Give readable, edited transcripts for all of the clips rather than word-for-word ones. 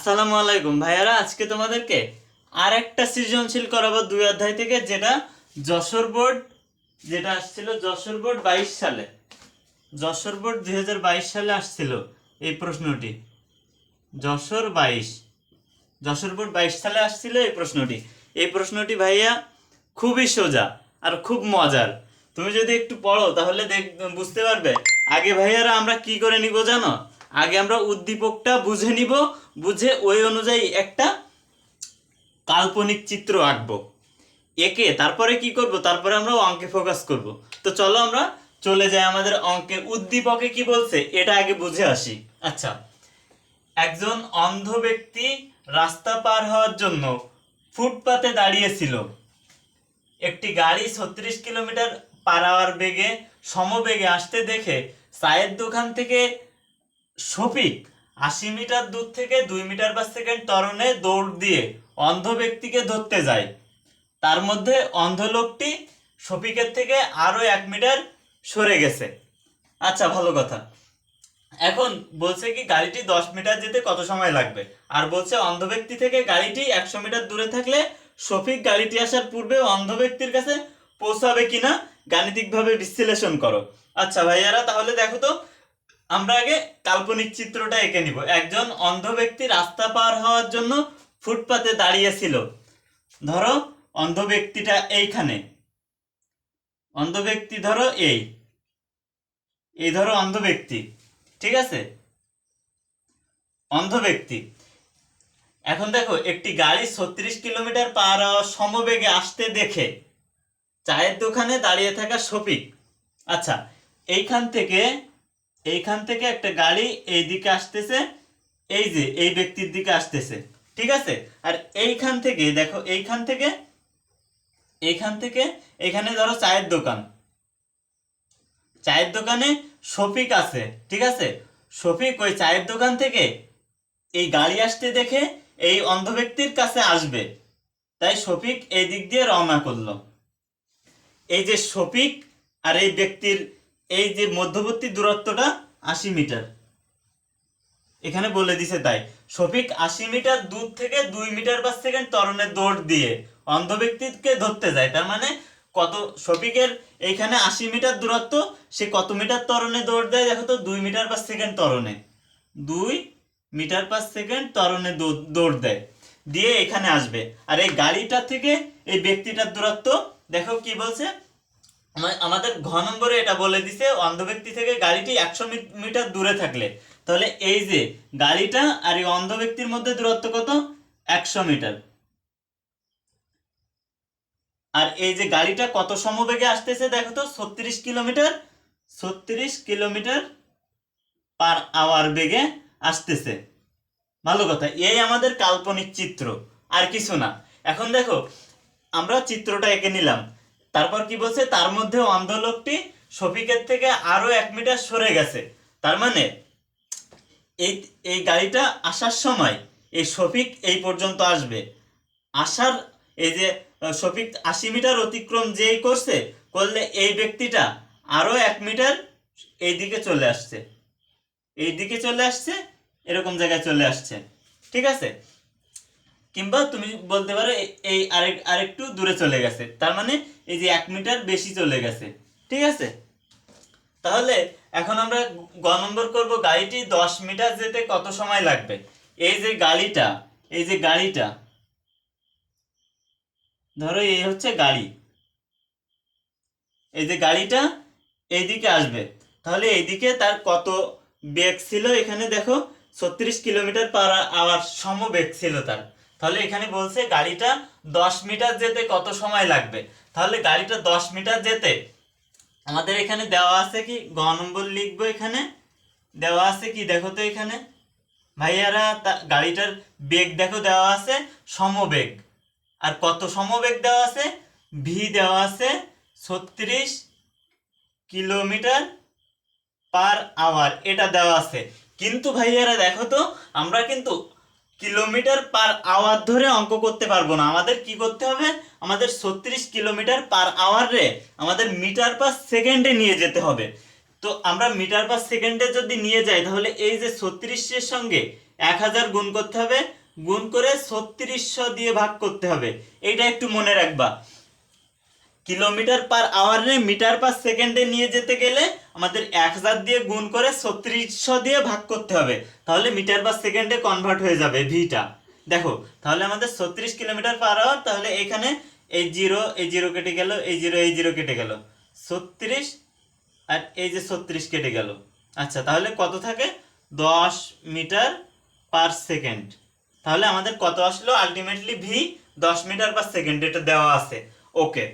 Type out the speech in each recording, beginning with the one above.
আসসালামু আলাইকুম ভাইয়ারা, আজকে তোমাদেরকে আর একটা সৃজনশীল করাবো 2 অধ্যায় থেকে, যেটা যশোর বোর্ড যেটা আসছিল যশোর বোর্ড 22 সালে। যশোর বোর্ড 2022 সালে আসছিল এই প্রশ্নটি। যশোর 22, যশোর বোর্ড 22 সালে আসছিল এই প্রশ্নটি ভাইয়া খুবই সোজা আর খুব মজার। তুমি যদি একটু পড়ো তাহলে বুঝতে পারবে। আগে ভাইয়ারা আমরা কি করে নিব জানো? আগে আমরা উদ্দীপকটা বুঝে নিব, বুঝে ওই অনুযায়ী একটা কাল্পনিক চিত্র আঁকবো, একে তারপরে কি করব, তারপরে আমরা অঙ্কে ফোকাস করব। তো চলো আমরা চলে যাই আমাদের অঙ্কের উদ্দীপকে কি বলছে এটা আগে বুঝে আসি। আচ্ছা, একজন অন্ধ ব্যক্তি রাস্তা পার হওয়ার জন্য ফুটপাতে দাঁড়িয়েছিল। একটি গাড়ি 36 কিলোমিটার পার আওয়ার বেগে সমবেগে আসতে দেখে চায়ের দোকান থেকে শফিক 80 মিটার দূর থেকে 2 মিটার/সেকেন্ড ত্বরণে দৌড় দিয়ে অন্ধ ব্যক্তিকে ধরতে যায়। তার মধ্যে অন্ধ লোকটি শফিকের থেকে আরো 1 মিটার সরে গেছে। আচ্ছা, ভালো কথা। এখন বলছে কি গাড়িটি 10 মিটার যেতে কত সময় লাগবে, আর বলছে অন্ধ ব্যক্তি থেকে গাড়িটি 100 মিটার দূরে থাকলে শফিক গাড়িটি আসার পূর্বে অন্ধ ব্যক্তির কাছে পৌঁছাবে কিনা গাণিতিকভাবে বিশ্লেষণ করো। আচ্ছা ভাইয়ারা, তাহলে দেখো তো, আমরা আগে কাল্পনিক চিত্রটা এঁকে নিব। একজন অন্ধ ব্যক্তি রাস্তা পার হওয়ার জন্য ফুটপাতে দাঁড়িয়েছিল। ধরো অন্ধ ব্যক্তিটা এইখানে, অন্ধ ব্যক্তি ধরো এই এই ধরো অন্ধ ব্যক্তি, ঠিক আছে? অন্ধ ব্যক্তি। এখন দেখো একটি গাড়ি 36 কিলোমিটার পার আওয়ার সমবেগে আসতে দেখে চায়ের দোকানে দাঁড়িয়ে থাকা শফিক। আচ্ছা, এইখান থেকে একটা গাড়ি এই দিকে আসতেছে, এই যে এই ব্যক্তির দিকে আসতেছে, ঠিক আছে? আর এইখান থেকে দেখো, এইখান থেকে এখানে ধরো চায়ের দোকানে শফিক আছে, ঠিক আছে? শফিক ওই চায়ের দোকান থেকে এই গাড়ি আসতে দেখে এই অন্ধ ব্যক্তির কাছে আসবে, তাই শফিক এই দিক দিয়ে রওনা করলো। এই যে শফিক আর এই ব্যক্তির এই যে মধ্যবর্তী দূরত্বটা 80 মিটার, এখানে বলে দিছে। তাই শফিক 80 মিটার দূর থেকে 2 মিটার/সেকেন্ড ত্বরণে দৌড় দিয়ে অন্ধ ব্যক্তিকে ধরতে যায়। তার মানে কত, শফিকের এইখানে 80 মিটার দূরত্ব, সে কত মিটার ত্বরণে দৌড় দেয় দেখো তো? 2 মিটার/সেকেন্ড ত্বরণে, 2 মিটার/সেকেন্ড ত্বরণে দৌড় দেয়, দিয়ে এখানে আসবে। আর এই গাড়িটা থেকে এই ব্যক্তিটার দূরত্ব দেখো কি বলছে আমাদের ঘ নম্বরে, এটা বলে দিছে অন্ধ ব্যক্তি থেকে গাড়িটি 100 মিটার দূরে থাকলে। তাহলে এই যে গাড়িটা আর এই অন্ধ ব্যক্তির মধ্যে দূরত্ব কত? 100 মিটার। আর এই যে গাড়িটা কত সমবেগে আসতেছে দেখো তো? 36 কিলোমিটার পার আওয়ার বেগে আসতেছে। ভালো কথা, এই আমাদের কাল্পনিক চিত্র, আর কিছু না। এখন দেখো আমরা চিত্রটা এঁকে নিলাম, তারপর কি বলছে? তার মধ্যে অন্ধ লোকটি শফিকের থেকে আরো 1 মিটার সরে গেছে। তার মানে এই এই গাড়িটা আসার সময় এই শফিক এই পর্যন্ত আসবে। আসার এই যে শফিক 80 মিটার অতিক্রম যেই করলে এই ব্যক্তিটা আরো 1 মিটার এইদিকে চলে আসছে, এরকম জায়গায় চলে আসছে, ঠিক আছে? কিংবা তুমি বলতে পারো এই আরেকটু দূরে চলে গেছে, তার মানে এই যে 1 মিটার বেশি চলে গেছে, ঠিক আছে? তাহলে এখন আমরা গ নম্বর করব, গাড়িটি 10 মিটার যেতে কত সময় লাগবে? এই যে গাড়িটা ধরো এই হচ্ছে গাড়ি, এই যে গাড়িটা এইদিকে আসবে, তাহলে এইদিকে তার কত বেগ ছিল? এখানে দেখো 36 কিলোমিটার পার আওয়ার সমবেগ ছিল তার। তাহলে এখানে বলছে গাড়িটা 10 মিটার যেতে কত সময় লাগবে। তাহলে গাড়িটা 10 মিটার যেতে আমাদের এখানে দেওয়া আছে কি, গ নম্বর লিখবো। এখানে দেওয়া আছে কি দেখো তো? এখানে ভাইয়ারা গাড়িটার বেগ দেখো দেওয়া আছে সমবেগ, আর কত সমবেগ দেওয়া আছে? ভি দেওয়া আছে 36 কিলোমিটার পার আওয়ার, এটা দেওয়া আছে। কিন্তু ভাইয়ারা দেখো তো, আমরা কিন্তু কিলোমিটার পার আওয়ার ধরে অঙ্ক করতে পারবো না। আমাদের কি করতে হবে? আমাদের 36 কিলোমিটার পার আওয়ার রে আমাদের মিটার/সেকেন্ডে নিয়ে যেতে হবে। তো আমরা মিটার/সেকেন্ডে যদি নিয়ে যাই, তাহলে এই যে 36-এর সঙ্গে 1000 গুণ করতে হবে, গুণ করে 3600 দিয়ে ভাগ করতে হবে। এইটা একটু মনে রাখবা। কিলোমিটার পার আওয়ারে মিটার পার সেকেন্ডে নিয়ে যেতে গেলে আমাদের 1000 দিয়ে গুণ করে 3600 দিয়ে ভাগ করতে হবে, তাহলে মিটার পার সেকেন্ডে কনভার্ট হয়ে যাবে ভিটা। দেখো তাহলে আমাদের 36 কিলোমিটার পার আওয়ার, তাহলে এখানে এই জিরো কেটে গেল, এই জিরো কেটে গেল, 36 আর এই যে 36 কেটে গেল। আচ্ছা, তাহলে কত থাকে? 10 মিটার পার সেকেন্ড। তাহলে আমাদের কত আসলো ultimately? V 10 metre per second, এটা দেওয়া আছে। ওকে,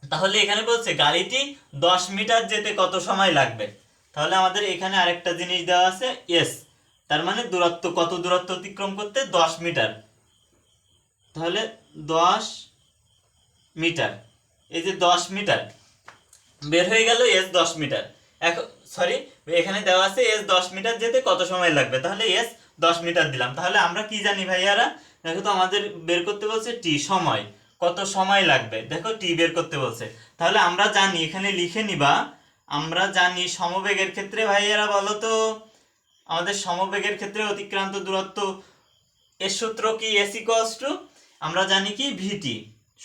তাহলে এখানে বলছে গাড়িটি 10 মিটার যেতে কত সময় লাগবে। তাহলে আমাদের এখানে আরেকটা জিনিস দেওয়া আছে, এস, তার মানে দূরত্ব, কত দূরত্ব অতিক্রম করতে? 10 মিটার। তাহলে 10 মিটার, এই যে 10 মিটার বের হয়ে গেল, এস 10 মিটার। এখন সরি, এখানে দেওয়া আছে এস 10 মিটার যেতে কত সময় লাগবে, তাহলে এস 10 মিটার দিলাম। তাহলে আমরা কি জানি ভাইয়ারা? দেখো তো আমাদের বের করতে বলছে টি, সময়, কত সময় লাগবে, দেখো টি বের করতে বলছে। তাহলে আমরা জানি, এখানে লিখে নিবা, আমরা জানি সমবেগের ক্ষেত্রে ভাইয়ারা বলো তো, আমাদের সমবেগের ক্ষেত্রে অতিক্রান্ত দূরত্ব এর সূত্র কি? এস ইকুয়ালস টু, আমরা জানি কি? ভিটি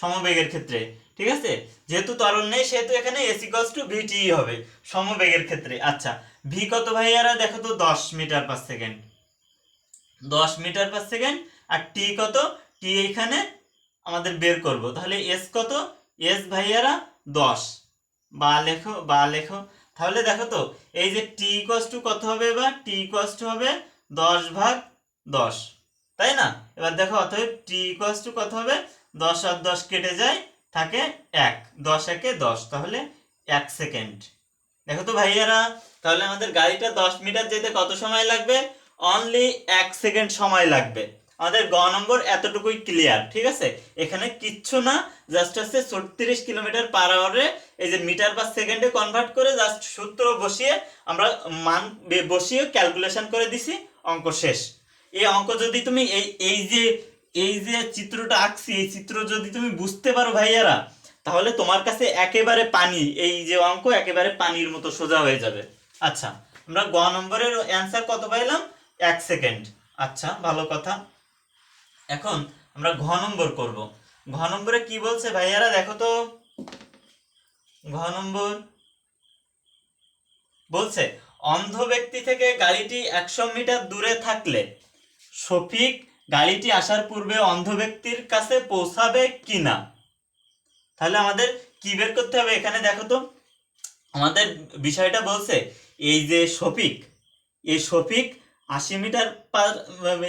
সমবেগের ক্ষেত্রে। ঠিক আছে, যেহেতু ত্বরণ নেই সেহেতু এখানে এস ইকুয়ালস টু ভিটি হবে সমবেগের ক্ষেত্রে। আচ্ছা, ভি কত ভাইয়ারা? দেখো তো 10 metre per second, 10 metre per second. আর টি কত? টি এখানে আমাদের বের করব, তাহলে এস কত? এস ভাইয়ারা 10, বা লেখো, বা লেখো। তাহলে দেখো তো এই যে টি ইকুয়ালস টু কত হবে? এবার টি ইকুয়ালস টু হবে 10/10, তাই না? এবার দেখো অতএব টি ইকুয়ালস টু কত হবে? 10 আর 10 কেটে যায়, থাকে 1, 10 একে 10, তাহলে 1 সেকেন্ড। দেখো তো ভাইয়ারা, তাহলে আমাদের গাড়িটা 10 মিটার যেতে কত সময় লাগবে? অনলি 1 সেকেন্ড সময় লাগবে। আমাদের গ নম্বর এতটুকুই ক্লিয়ার। ঠিক আছে, এখানে কিচ্ছু না, জাস্ট আছে 36 কিলোমিটার পার আওয়ারে এই যে মিটার পার সেকেন্ডে কনভার্ট করে জাস্ট সূত্র বসিয়ে আমরা মান বসিয়ে ক্যালকুলেশন করে দিছি, অঙ্ক শেষ। এই অঙ্ক যদি তুমি এই যে চিত্রটা আঁকছি, এই চিত্র যদি তুমি বুঝতে পারো ভাইয়ারা, তাহলে তোমার কাছে একেবারে পানি, এই যে অঙ্ক একেবারে পানির মতো সোজা হয়ে যাবে। আচ্ছা, আমরা গ নম্বরের অ্যান্সার কত পাইলাম? 1 সেকেন্ড। আচ্ছা, ভালো কথা। এখন আমরা ঘ নম্বর করব। ঘ নম্বরে কি বলছে ভাইয়ারা? দেখো তো, ঘ নম্বর বলছে অন্ধ ব্যক্তি থেকে গাড়িটি 100 মিটার দূরে থাকলে শফিক গাড়িটি আসার পূর্বে অন্ধ ব্যক্তির কাছে পৌঁছাবে কিনা। তাহলে আমাদের কি বের করতে হবে? এখানে দেখো তো, আমাদের বিষয়টা বলছে এই যে শফিক, এই শফিক 80 মিটার পার,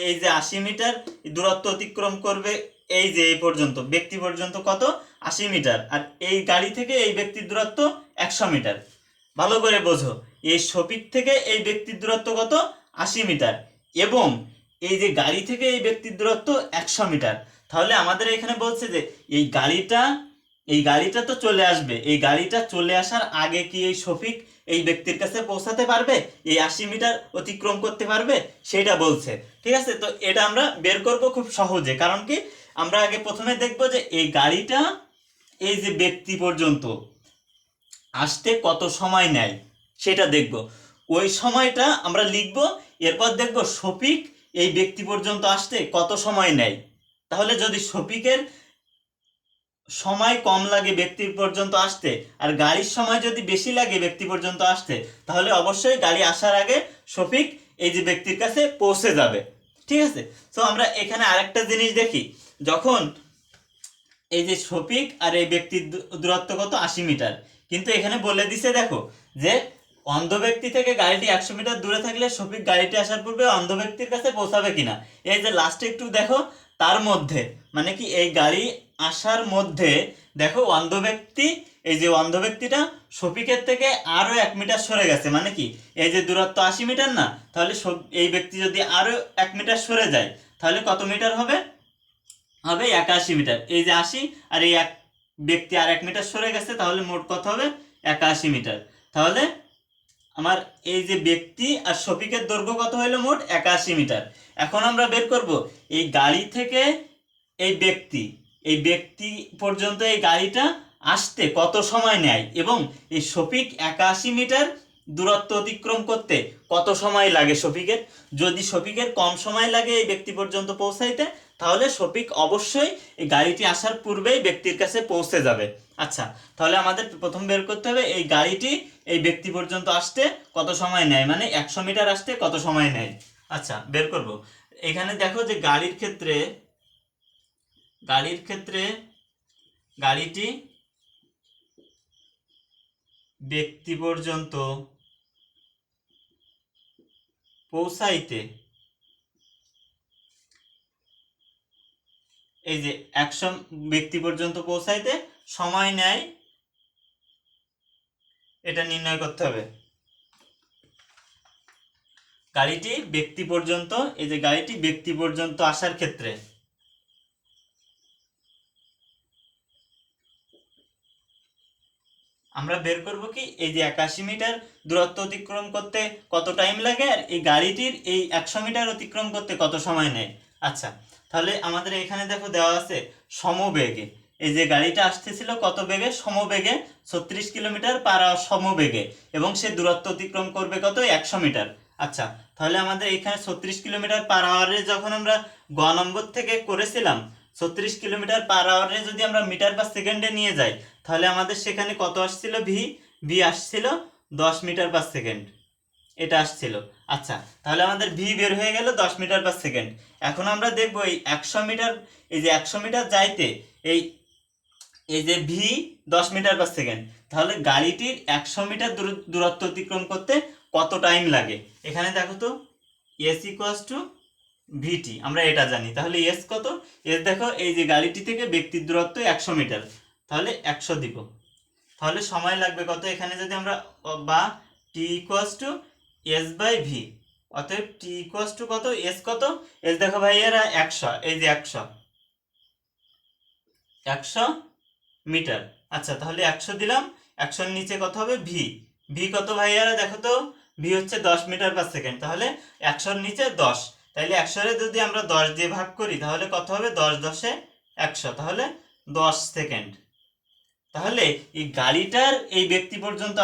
এই যে 80 মিটার দূরত্ব অতিক্রম করবে, এই যে এই পর্যন্ত ব্যক্তি পর্যন্ত কত? 80 মিটার। আর এই গাড়ি থেকে এই ব্যক্তির দূরত্ব 100 মিটার। ভালো করে বোঝো, এই শফিক থেকে এই ব্যক্তির দূরত্ব কত? 80 মিটার, এবং এই যে গাড়ি থেকে এই ব্যক্তির দূরত্ব 100 মিটার। তাহলে আমাদের এখানে বলছে যে এই গাড়িটা তো চলে আসবে, এই গাড়িটা চলে আসার আগে কি এই শফিক এই ব্যক্তির কাছে পৌঁছাতে পারবে, এই 80 মিটার অতিক্রম করতে পারবে, সেটা বলছে। ঠিক আছে, তো এটা আমরা বের করব খুব সহজে। কারণ কি, আমরা আগে প্রথমে দেখব যে এই গাড়িটা এই যে ব্যক্তি পর্যন্ত আসতে কত সময় নেয় সেটা দেখব, ওই সময়টা আমরা লিখব। এরপর দেখব শফিক এই ব্যক্তি পর্যন্ত আসতে কত সময় নেয়। তাহলে যদি শফিকের সময় কম লাগে ব্যক্তি পর্যন্ত আসতে, আর গাড়ির সময় যদি বেশি লাগে ব্যক্তি পর্যন্ত আসতে, তাহলে অবশ্যই গাড়ি আসার আগে শফিক এই যে ব্যক্তির কাছে পৌঁছে যাবে। ঠিক আছে, তো আমরা এখানে আরেকটা জিনিস দেখি, যখন এই যে শফিক আর এই ব্যক্তির দূরত্ব কত? 80 মিটার, কিন্তু এখানে বলে দিছে দেখো যে অন্ধ ব্যক্তি থেকে গাড়িটি 100 মিটার দূরে থাকলে শফিক গাড়িটি আসার পূর্বে অন্ধ ব্যক্তির কাছে পৌঁছাবে কিনা। এই যে লাস্টে একটু দেখো, তার মধ্যে মানে কি এই গাড়ি আসার মধ্যে দেখো অন্ধ ব্যক্তি, এই যে অন্ধ ব্যক্তিটা শফিকের থেকে আরো 1 মিটার সরে গেছে, মানে কি এই যে দূরত্ব 80 মিটার না, তাহলে এই ব্যক্তি যদি আরো 1 মিটার সরে যায়, তাহলে কত মিটার হবে? হবে 81 মিটার। এই যে 80 আর এই এক ব্যক্তি আর 1 মিটার সরে গেছে, তাহলে মোট কত হবে? 81 মিটার। তাহলে আমার এই যে ব্যক্তি আর শফিকের দৈর্ঘ্য কত হলো? মোট 81 মিটার। এখন আমরা বের করব এই গাড়ি থেকে এই ব্যক্তি পর্যন্ত এই গাড়িটা আসতে কত সময় নেয়, এবং এই শফিক 81 মিটার দূরত্ব অতিক্রম করতে কত সময় লাগে শফিকের। যদি শফিকের কম সময় লাগে এই ব্যক্তি পর্যন্ত পৌঁছাইতে, তাহলে শফিক অবশ্যই এই গাড়িটি আসার পূর্বেই ব্যক্তির কাছে পৌঁছে যাবে। আচ্ছা, তাহলে আমাদের প্রথম বের করতে হবে এই গাড়িটি এই ব্যক্তি পর্যন্ত আসতে কত সময় নেয়, মানে 100 মিটার আসতে কত সময় নেয়। আচ্ছা, বের করব। এখানে দেখো যে গাড়ির ক্ষেত্রে গাড়িটি ব্যক্তি পর্যন্ত পৌঁছাইতে এই যে 100 ব্যক্তি পর্যন্ত পৌঁছাইতে সময় নেয়, এটা নির্ণয় করতে হবে। গাড়িটি ব্যক্তি পর্যন্ত, এই যে গাড়িটি ব্যক্তি পর্যন্ত আসার ক্ষেত্রে আমরা বের করব কি এই যে 81 মিটার দূরত্ব অতিক্রম করতে কত টাইম লাগে, আর এই গাড়িটির এই 100 মিটার অতিক্রম করতে কত সময় নেয়। আচ্ছা, তাহলে আমাদের এখানে দেখো দেওয়া আছে সমবেগে, এই যে গাড়িটা আসতেছিল কত বেগে, সমবেগে 36 কিলোমিটার পার আওয়ার সমবেগে, এবং সে দূরত্ব অতিক্রম করবে কত 100 মিটার। আচ্ছা, তাহলে আমাদের এখানে 36 কিলোমিটার পার আওয়ারে যখন আমরা গ নম্বর থেকে করেছিলাম, 36 কিলোমিটার পার আওয়ারে যদি আমরা মিটার পার সেকেন্ডে নিয়ে যাই, তাহলে আমাদের সেখানে কত আসছিল, ভি আসছিল 10 মিটার পার সেকেন্ড, এটা আসছিল। আচ্ছা, তাহলে আমাদের ভি বের হয়ে গেল 10 মিটার পার সেকেন্ড। এখন আমরা দেখব এই 100 মিটার, এই যে 100 মিটার যাইতে এই এই যে ভি 10 মিটার পার সেকেন্ড, তাহলে গাড়িটির 100 মিটার দূরত্ব অতিক্রম করতে কত টাইম লাগে। এখানে দেখো তো এস ইকুয়ালস টু ভিটি, আমরা এটা জানি। তাহলে এস কত, এস দেখো এই যে গাড়িটি থেকে ব্যক্তির দূরত্ব 100 মিটার, তাহলে 100 দিব। তাহলে সময় লাগবে কত, এখানে যদি আমরা বা t equals to s by v, অতএব টি ইকুয়ালস টু কত, এস কত, এস দেখো ভাইয়ারা 100, এই যে 100 মিটার। আচ্ছা, তাহলে 100 দিলাম, 100 নিচে কত হবে ভি, ভি কত ভাইয়ারা দেখো তো, ভি হচ্ছে 10 মিটার পার সেকেন্ড, তাহলে 100 নিচে 10, তাহলে 100 যদি আমরা 10 দিয়ে ভাগ করি তাহলে কত হবে, 10 10 100, তাহলে 10 সেকেন্ড। তাহলে এই গাড়িটার এই ব্যক্তি পর্যন্ত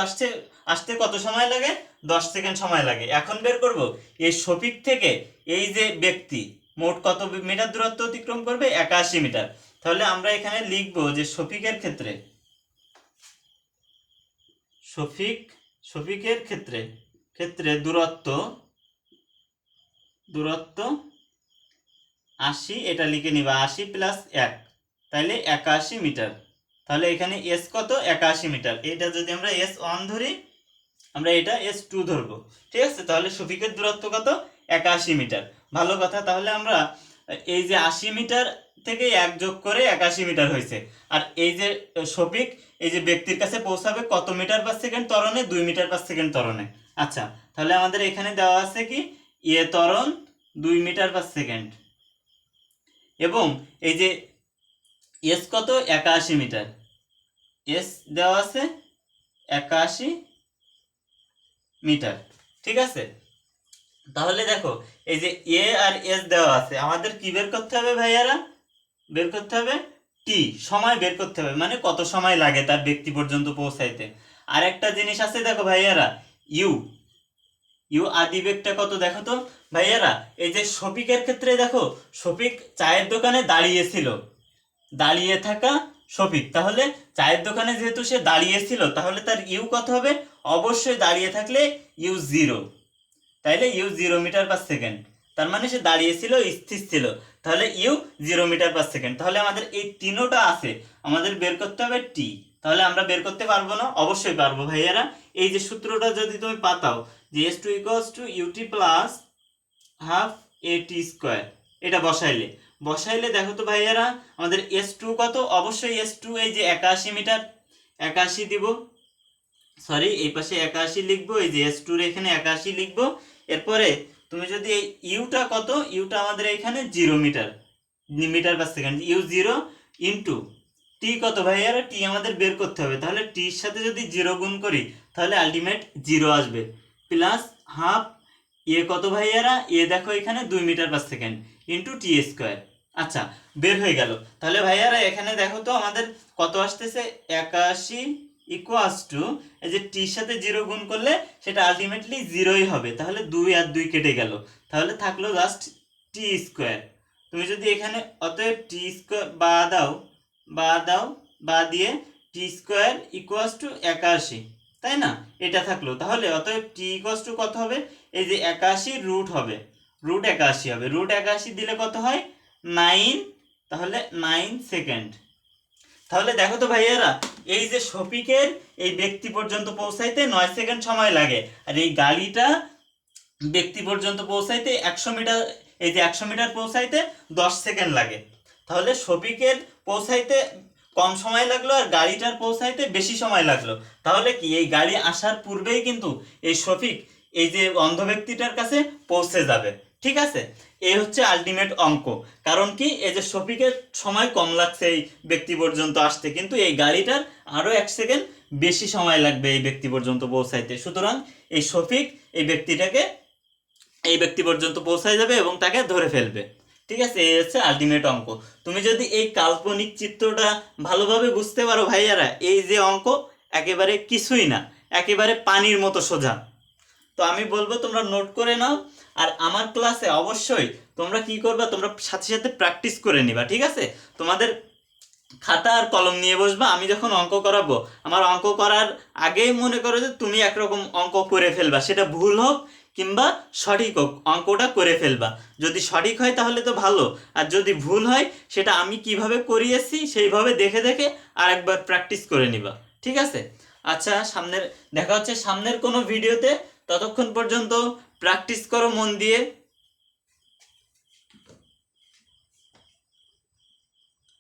আসতে কত সময় লাগে, 10 সেকেন্ড সময় লাগে। এখন বের করব এই শফিক থেকে এই যে ব্যক্তি মোট কত মিটার দূরত্ব অতিক্রম করবে, 81 মিটার। তাহলে আমরা এখানে লিখব যে শফিকের ক্ষেত্রে দূরত্ব 80, এটা লিখে নিবা 80 প্লাস 1, তাহলে 81 মিটার। তাহলে এখানে এস কত, 81 মিটার। এটা যদি আমরা S1 ধরি, আমরা এটা S2 ধরবো, ঠিক আছে। তাহলে শফিকের দূরত্ব কত, 81 মিটার। ভালো কথা, তাহলে আমরা এই যে 80 মিটার থেকে 1 যোগ করে 81 মিটার হয়েছে, আর এই যে শফিক এই যে ব্যক্তির কাছে পৌঁছাবে কত মিটার পার সেকেন্ড ত্বরণে, 2 মিটার পার সেকেন্ড ত্বরণে। আচ্ছা, তাহলে আমাদের এখানে দেওয়া আছে কি এ ত্বরণ 2 মিটার পার সেকেন্ড, এবং এই যে এস কত, 81 মিটার, এস দেওয়া আছে 81 মিটার, ঠিক আছে। তাহলে দেখো এই যে এ আর এস দেওয়া আছে, আমাদের কি বের করতে হবে ভাইয়ারা, বের করতে হবে টি, সময় বের করতে হবে, মানে কত সময় লাগে তার ব্যক্তি পর্যন্ত পৌঁছাইতে। আর একটা জিনিস আছে দেখো ভাইয়ারা, ইউ আদি বেগটা কত দেখো তো ভাইয়ারা। এই যে শফিকের ক্ষেত্রে দেখো, শফিক চায়ের দোকানে দাঁড়িয়েছিল, দাঁড়িয়ে থাকা শফিক, তাহলে চায়ের দোকানে যেহেতু সে দাঁড়িয়েছিল, তাহলে তার ইউ কত হবে, অবশ্যই দাঁড়িয়ে থাকলে ইউ 0, তাইলে ইউ 0 মিটার পার সেকেন্ড, তার মানে সে দাঁড়িয়েছিল, স্থির ছিল, তাহলে ইউ 0 মিটার পার সেকেন্ড। তাহলে আমাদের এই তিনোটা আছে, আমাদের বের করতে হবে টি। তাহলে আমরা বের করতে পারবো না, অবশ্যই পারবো ভাইয়ারা। এই যে সূত্রটা যদি তুমি পাতাও যে S2 equals to u t plus half a t square, এটা বসাইলে দেখো তো ভাইয়ারা আমাদের S2 কত, অবশ্যই S2 এই যে 81 মিটার, 81 দিব, সরি এই পাশে 81 লিখবো, এই যে S2 এর এখানে 81 লিখবো। এরপরে তুমি যদি এই ইউটা কত, ইউটা আমাদের এখানে 0 metre per second, u 0 into t কত ভাইয়ারা, টি আমাদের বের করতে হবে। তাহলে টির সাথে যদি 0 গুণ করি তাহলে আলটিমেট 0 আসবে, প্লাস হাফ এ কত ভাইয়ারা, এ দেখো এখানে 2 metre per second into T square. আচ্ছা, বের হয়ে গেল। তাহলে ভাইয়ারা এখানে দেখো তো আমাদের কত আসতেছে, 81 ইকুয়ালস টু এই যে টির সাথে 0 গুণ করলে সেটা আলটিমেটলি 0ই হবে, তাহলে 2 আর 2 কেটে গেল, তাহলে থাকলো জাস্ট টি স্কোয়ার। তুমি যদি এখানে অতএব টি স্কোয়ার বা দিয়ে টি স্কোয়ার ইকুয়ালস টু 81, তাই না, এটা থাকলো, তাহলে অতএব টি ইকুয়ালস টু কত হবে, এই যে 81 রুট হবে, রুট 81 হবে, রুট 81 দিলে কত হয় 9, তাহলে 9 সেকেন্ড। তাহলে দেখো তো ভাইয়ারা, এই যে শফিকের এই ব্যক্তি পর্যন্ত পৌঁছাইতে 9 সেকেন্ড সময় লাগে, আর এই গাড়িটা ব্যক্তি পর্যন্ত পৌঁছাইতে 100 মিটার, এই যে 100 মিটার পৌঁছাইতে 10 সেকেন্ড লাগে। তাহলে শফিকের পৌঁছাইতে কম সময় লাগলো আর গাড়িটার পৌঁছাইতে বেশি সময় লাগলো। তাহলে কি এই গাড়ি আসার পূর্বেই কিন্তু এই শফিক এই যে অন্ধ ব্যক্তিটার কাছে পৌঁছে যাবে, ঠিক আছে। এই হচ্ছে আলটিমেট অঙ্ক। কারণ কি, এই যে শফিকের সময় কম লাগছে এই ব্যক্তি পর্যন্ত আসতে, কিন্তু এই গাড়িটার আরো 1 সেকেন্ড বেশি সময় লাগবে এই ব্যক্তি পর্যন্ত পৌঁছাইতে। সুতরাং এই শফিক এই ব্যক্তি পর্যন্ত পৌঁছায় যাবে এবং তাকে ধরে ফেলবে, ঠিক আছে। এই হচ্ছে আলটিমেট অঙ্ক। তুমি যদি এই কাল্পনিক চিত্রটা ভালোভাবে বুঝতে পারো ভাইয়ারা, এই যে অঙ্ক একেবারে কিছুই না, একেবারে পানির মতো সোজা। তো আমি বলবো তোমরা নোট করে নাও, আর আমার ক্লাসে অবশ্যই তোমরা কি করবা, তোমরা সাথে সাথে প্র্যাকটিস করে নিবা, ঠিক আছে। তোমাদের খাতা আর কলম নিয়ে বসবা, আমি যখন অঙ্ক করাবো, আমার অঙ্ক করার আগেই মনে করো যে তুমি একরকম অঙ্ক করে ফেলবা, সেটা ভুল হোক কিংবা সঠিক হোক, অঙ্কটা করে ফেলবা। যদি সঠিক হয় তাহলে তো ভালো, আর যদি ভুল হয় সেটা আমি কিভাবে করিয়েছি সেইভাবে দেখে দেখে আরেকবার প্র্যাকটিস করে নিবা, ঠিক আছে। আচ্ছা, দেখা হচ্ছে সামনের কোনো ভিডিওতে। ততক্ষণ পর্যন্ত প্র্যাকটিস করো মন দিয়ে।